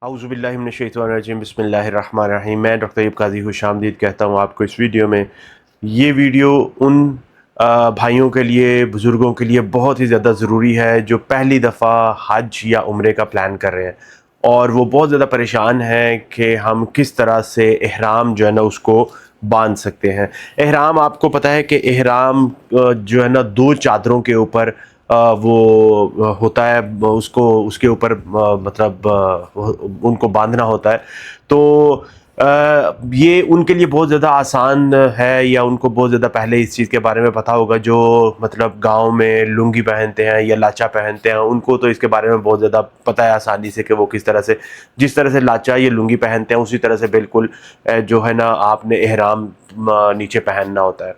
औज़ुबिल्लाहि मिनश्शैतानिर्रजीम बिस्मिल्लाहिर्रहमानिर्रहीम। मैं डॉक्टर अय्यूब काजी खुशामदीद कहता हूँ आपको इस वीडियो में। ये वीडियो उन भाइयों के लिए, बुज़ुर्गों के लिए बहुत ही ज़्यादा ज़रूरी है जो पहली दफ़ा हज या उम्रे का प्लान कर रहे हैं और वो बहुत ज़्यादा परेशान हैं कि हम किस तरह से इहराम जो है ना उसको बांध सकते हैं। इहराम, आपको पता है कि इहराम जो है ना 2 चादरों के ऊपर वो होता है, उसको उसके ऊपर मतलब उनको बांधना होता है। तो ये उनके लिए बहुत ज़्यादा आसान है, या उनको बहुत ज़्यादा पहले इस चीज़ के बारे में पता होगा जो मतलब गांव में लुंगी पहनते हैं या लाचा पहनते हैं। उनको तो इसके बारे में बहुत ज़्यादा पता है आसानी से कि वो किस तरह से, जिस तरह से लाचा या लुंगी पहनते हैं उसी तरह से बिल्कुल जो है ना आपने एहराम नीचे पहनना होता है।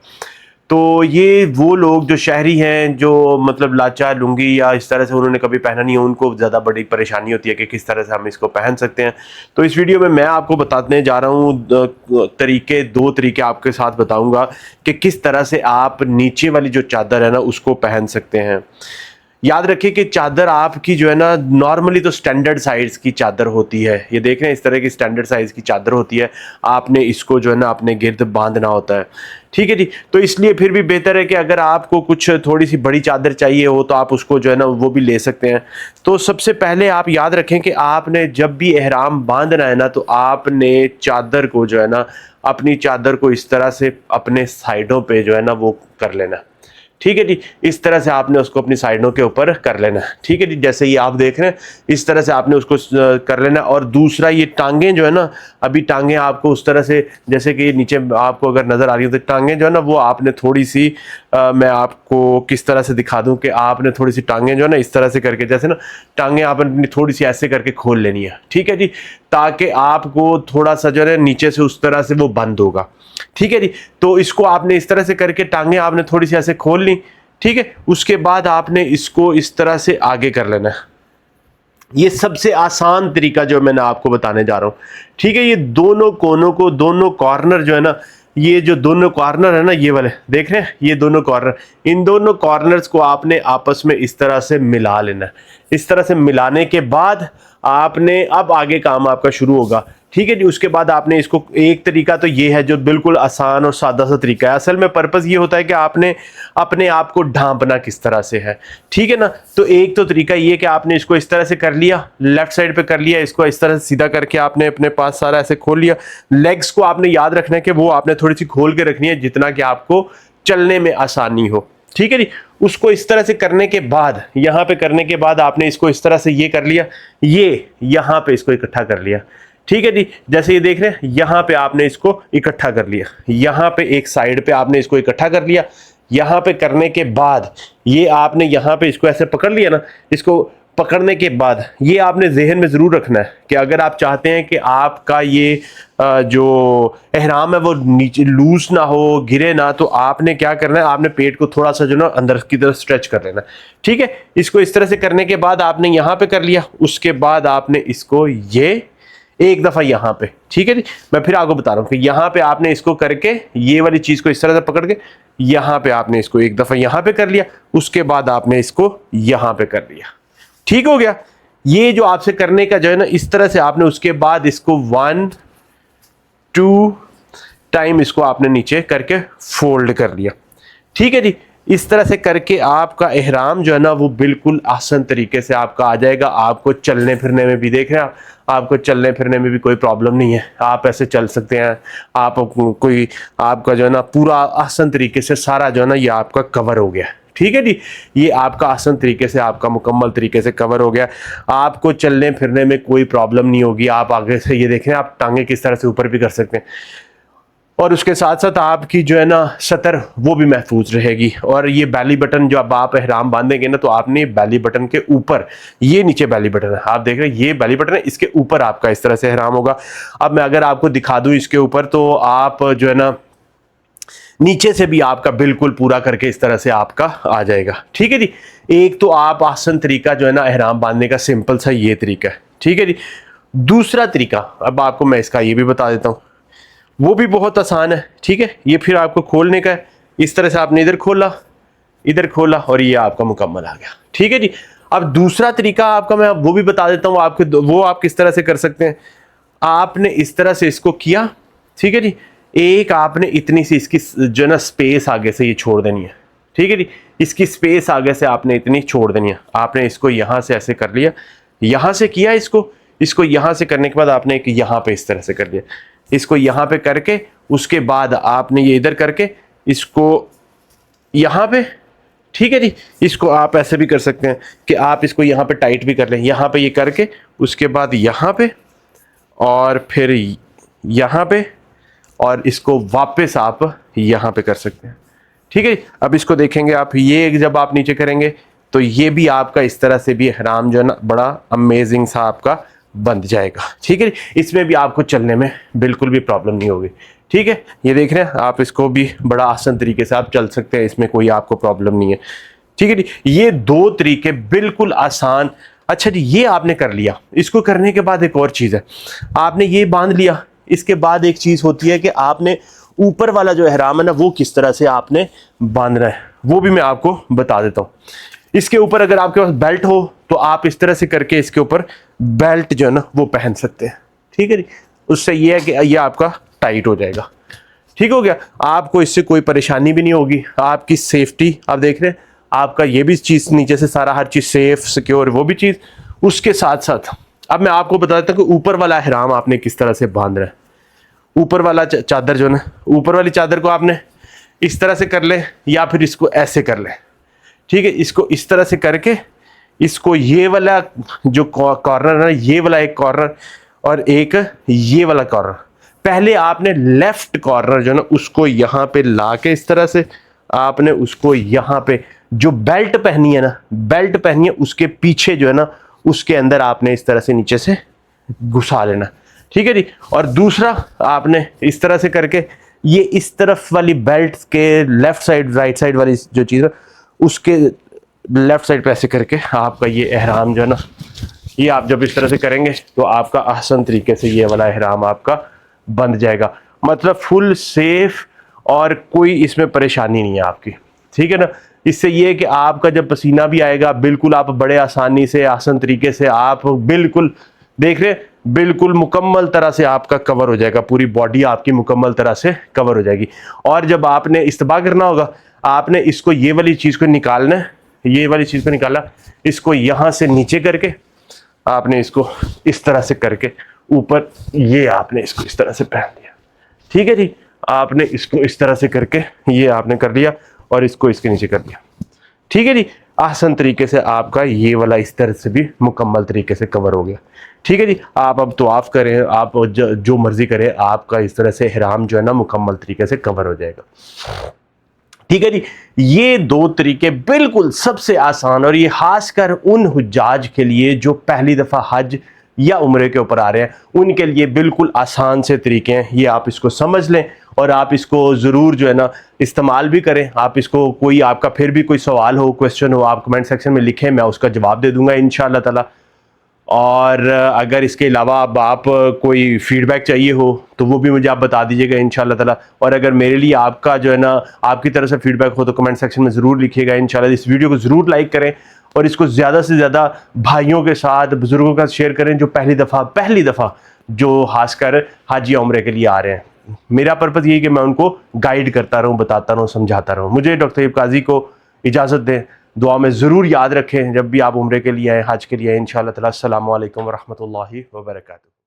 तो ये वो लोग जो शहरी हैं, जो मतलब लाचा लुंगी या इस तरह से उन्होंने कभी पहना नहीं है, उनको ज़्यादा बड़ी परेशानी होती है कि किस तरह से हम इसको पहन सकते हैं। तो इस वीडियो में मैं आपको बताने जा रहा हूँ दो तरीके आपके साथ बताऊंगा कि किस तरह से आप नीचे वाली जो चादर है ना उसको पहन सकते हैं। याद रखिए कि चादर आपकी जो है ना नॉर्मली तो स्टैंडर्ड साइज़ की चादर होती है। ये देख रहे हैं, इस तरह की स्टैंडर्ड साइज़ की चादर होती है। आपने इसको जो है ना अपने गिर्द बांधना होता है, ठीक है जी। तो इसलिए फिर भी बेहतर है कि अगर आपको कुछ थोड़ी सी बड़ी चादर चाहिए हो तो आप उसको जो है ना वो भी ले सकते हैं। तो सबसे पहले आप याद रखें कि आपने जब भी एहराम बांधना है ना तो आपने चादर को जो है ना, अपनी चादर को इस तरह से अपने साइडों पे जो है ना वो कर लेना, ठीक है जी। इस तरह से आपने उसको अपनी साइडों के ऊपर कर लेना, ठीक है जी। जैसे ये आप देख रहे हैं इस तरह से आपने उसको कर लेना। और दूसरा, ये टांगें जो है ना, अभी टांगें आपको उस तरह से, जैसे कि नीचे आपको अगर नज़र आ रही हो तो टांगें जो है ना वो आपने थोड़ी सी मैं आपको किस तरह से दिखा दूं कि आपने थोड़ी सी टांगें जो है ना इस तरह से करके, जैसे ना टांगें आपने थोड़ी सी ऐसे करके खोल लेनी है, ठीक है जी, ताकि आपको थोड़ा सा जो है नीचे से उस तरह से वो बंद होगा, ठीक है जी। तो इसको आपने इस तरह से करके टांगे आपने थोड़ी सी ऐसे खोल ली, ठीक है। उसके बाद आपने इसको इस तरह से आगे कर लेना है। ये सबसे आसान तरीका जो मैंने आपको बताने जा रहा हूं, ठीक है। ये दोनों कोनों को, दोनों कॉर्नर जो है ना, ये जो दोनों कॉर्नर है ना, ये वाले देख रहे हैं, ये दोनों कॉर्नर, इन दोनों कॉर्नर्स को आपने आपस में इस तरह से मिला लेना है। इस तरह से मिलाने के बाद आपने, अब आगे काम आपका शुरू होगा, ठीक है जी। उसके बाद आपने इसको, एक तरीका तो ये है जो बिल्कुल आसान और सादा सा तरीका है। असल में पर्पस ये होता है कि आपने अपने आप को ढांपना किस तरह से है, ठीक है ना। तो एक तो तरीका ये कि आपने इसको इस तरह से कर लिया, लेफ्ट साइड पे कर लिया, इसको इस तरह से सीधा करके आपने अपने पास सारा ऐसे खोल लिया। लेग्स को आपने याद रखना है कि वो आपने थोड़ी सी खोल के रखनी है जितना कि आपको चलने में आसानी हो, ठीक है जी। उसको इस तरह से करने के बाद, यहां पे करने के बाद आपने इसको इस तरह से ये कर लिया, ये यहां पे इसको इकट्ठा कर लिया, ठीक है जी। जैसे ये देख रहे हैं, यहां पे आपने इसको इकट्ठा कर लिया, यहां पे एक साइड पे आपने इसको इकट्ठा कर लिया। यहां पे करने के बाद ये आपने यहां पे इसको ऐसे पकड़ लिया ना, इसको पकड़ने के बाद ये आपने जहन में जरूर रखना है कि अगर आप चाहते हैं कि आपका ये जो एहराम है वो नीचे लूज ना हो, गिरे ना, तो आपने क्या करना है, आपने पेट को थोड़ा सा जो ना अंदर की तरफ स्ट्रेच कर लेना, ठीक है। इसको इस तरह से करने के बाद आपने यहां पे कर लिया, उसके बाद आपने इसको ये एक दफा यहां पे, ठीक है जी। मैं फिर आपको बता रहा हूं कि यहां पे आपने इसको करके ये वाली चीज को इस तरह से पकड़ के यहां पे आपने इसको एक दफा यहां पे कर लिया, उसके बाद आपने इसको यहां पे कर लिया, ठीक हो गया। ये जो आपसे करने का जो है ना इस तरह से आपने, उसके बाद इसको 1 2 टाइम इसको आपने नीचे करके फोल्ड कर लिया, ठीक है जी। इस तरह से करके आपका एहराम जो है ना वो बिल्कुल आसान तरीके से आपका आ जाएगा। आपको चलने फिरने में भी, देख रहे हैं आप, आपको चलने फिरने में भी कोई प्रॉब्लम नहीं है, आप ऐसे चल सकते हैं। आप कोई, आपका जो है ना पूरा आसान तरीके से सारा जो है ना ये आपका कवर हो गया, ठीक है जी। ये आपका आसान तरीके से, आपका मुकम्मल तरीके से कवर हो गया। आपको चलने फिरने में कोई प्रॉब्लम नहीं होगी। आप आगे से ये देखें, आप टांगे किस तरह से ऊपर भी कर सकते हैं, और उसके साथ साथ आपकी जो है ना सतर वो भी महफूज रहेगी। और ये बैली बटन जो अब आप एहराम बांधेंगे ना, तो आपने बैली बटन के ऊपर, ये नीचे बैली बटन है, आप देख रहे हैं ये बैली बटन है, इसके ऊपर आपका इस तरह से एहराम होगा। अब मैं अगर आपको दिखा दूं इसके ऊपर, तो आप जो है ना नीचे से भी आपका बिल्कुल पूरा करके इस तरह से आपका आ जाएगा, ठीक है जी। एक तो आप आसान तरीका जो है ना एहराम बांधने का, सिंपल सा ये तरीका है, ठीक है जी। दूसरा तरीका अब आपको मैं इसका ये भी बता देता हूं, वो भी बहुत आसान है, ठीक है। ये फिर आपको खोलने का है, इस तरह से आपने इधर खोला, इधर खोला, और ये आपका मुकम्मल आ गया, ठीक है जी। अब दूसरा तरीका आपका मैं वो भी बता देता हूँ आपके, वो आप किस तरह से कर सकते हैं। आपने इस तरह से इसको किया, ठीक है जी। एक आपने इतनी सी इसकी जो ना स्पेस आगे से ये छोड़ देनी है, ठीक है जी। इसकी स्पेस आगे से आपने इतनी छोड़ देनी है। आपने इसको यहाँ से ऐसे कर लिया, यहाँ से किया इसको यहाँ से करने के बाद आपने एक यहाँ पे इस तरह से कर लिया, इसको यहाँ पे करके उसके बाद आपने ये इधर करके इसको यहाँ पे, ठीक है जी। इसको आप ऐसे भी कर सकते हैं कि आप इसको यहाँ पे टाइट भी कर लें, यहाँ पे ये करके उसके बाद यहाँ पे और फिर यहाँ पे और इसको वापस आप यहाँ पे कर सकते हैं, ठीक है। अब इसको देखेंगे आप, ये जब आप नीचे करेंगे तो ये भी आपका इस तरह से भी ihram जो है ना बड़ा अमेजिंग सा आपका बन जाएगा, ठीक है। इसमें भी आपको चलने में बिल्कुल भी प्रॉब्लम नहीं होगी, ठीक है। ये देख रहे हैं आप, इसको भी बड़ा आसान तरीके से आप चल सकते हैं, इसमें कोई आपको प्रॉब्लम नहीं है, ठीक है जी। ये दो तरीके बिल्कुल आसान। अच्छा जी, ये आपने कर लिया। इसको करने के बाद एक और चीज़ है, आपने ये बांध लिया। इसके बाद एक चीज़ होती है कि आपने ऊपर वाला जो ihram है ना वो किस तरह से आपने बांधना है, वो भी मैं आपको बता देता हूँ। इसके ऊपर अगर आपके पास बेल्ट हो तो आप इस तरह से करके इसके ऊपर बेल्ट जो है ना वो पहन सकते हैं, ठीक है जी। उससे ये है कि ये आपका टाइट हो जाएगा, ठीक हो गया। आपको इससे कोई परेशानी भी नहीं होगी, आपकी सेफ्टी आप देख रहे हैं, आपका ये भी चीज़ नीचे से सारा हर चीज़ सेफ सिक्योर, वो भी चीज़। उसके साथ साथ अब मैं आपको बता देता हूँ कि ऊपर वाला ihram आपने किस तरह से बांधना है। ऊपर वाला चादर जो है ना, ऊपर वाली चादर को आपने इस तरह से कर ले या फिर इसको ऐसे कर ले, ठीक है। इसको इस तरह से करके इसको ये वाला जो कॉर्नर है ना, ये वाला एक कॉर्नर और एक ये वाला कॉर्नर, पहले आपने लेफ्ट कॉर्नर जो है ना उसको यहाँ पे ला के इस तरह से आपने उसको यहाँ पे जो बेल्ट पहनी है ना, बेल्ट पहनी है उसके पीछे जो है ना उसके अंदर आपने इस तरह से नीचे से घुसा लेना, ठीक है जी। और दूसरा आपने इस तरह से करके ये इस तरफ वाली बेल्ट के लेफ्ट साइड राइट साइड वाली जो चीज़ है उसके लेफ्ट साइड पे ऐसे करके आपका ये ihram जो है ना, ये आप जब इस तरह से करेंगे तो आपका आसान तरीके से ये वाला ihram आपका बंध जाएगा, मतलब फुल सेफ और कोई इसमें परेशानी नहीं है आपकी, ठीक है ना। इससे ये है कि आपका जब पसीना भी आएगा बिल्कुल आप बड़े आसानी से आसान तरीके से आप बिल्कुल देख रहे बिल्कुल मुकम्मल तरह से आपका कवर हो जाएगा, पूरी बॉडी आपकी मुकम्मल तरह से कवर हो जाएगी। और जब आपने इस्तेबा करना होगा आपने इसको ये वाली चीज़ को निकालना है, ये वाली चीज़ को निकाला, इसको यहाँ से नीचे करके आपने इसको इस तरह से करके ऊपर ये आपने इसको इस तरह से पहन लिया, ठीक है जी। आपने इसको इस तरह से करके ये आपने कर लिया और इसको इसके नीचे कर लिया, ठीक है जी। आसान तरीके से आपका ये वाला इस तरह से भी मुकम्मल तरीके से कवर हो गया, ठीक है जी। आप अब तवाफ करें, आप जो मर्जी करें, आपका इस तरह से ihram जो है ना मुकम्मल तरीके से कवर हो जाएगा, ठीक है जी। ये दो तरीके बिल्कुल सबसे आसान, और ये खासकर उन हुज्जाज के लिए जो पहली दफ़ा हज या उम्रे के ऊपर आ रहे हैं उनके लिए बिल्कुल आसान से तरीके हैं। ये आप इसको समझ लें और आप इसको ज़रूर जो है ना इस्तेमाल भी करें। आप इसको कोई आपका फिर भी कोई सवाल हो, क्वेश्चन हो, आप कमेंट सेक्शन में लिखें, मैं उसका जवाब दे दूंगा इंशाअल्लाह ताला। और अगर इसके अलावा अब आप कोई फीडबैक चाहिए हो तो वो भी मुझे आप बता दीजिएगा इंशाअल्लाह ताला। और अगर मेरे लिए आपका जो है ना आपकी तरफ से फीडबैक हो तो कमेंट सेक्शन में ज़रूर लिखिएगा इंशाअल्लाह। इस वीडियो को ज़रूर लाइक करें और इसको ज़्यादा से ज़्यादा भाइयों के साथ, बुज़ुर्गों के साथ शेयर करें जो पहली दफ़ा जो खासकर हज या उम्रे के लिए आ रहे हैं। मेरा पर्पज़ ये है कि मैं उनको गाइड करता रहूँ, बताता रहूँ, समझाता रहूँ। मुझे डॉक्टर तैयब काजी को इजाज़त दें, दुआ में ज़रूर याद रखें जब भी आप उम्रे के लिए आए, हज के लिए आए इंशाअल्लाह ताला। अस्सलामु अलैकुम व रहमतुल्लाहि व बरकातुहू।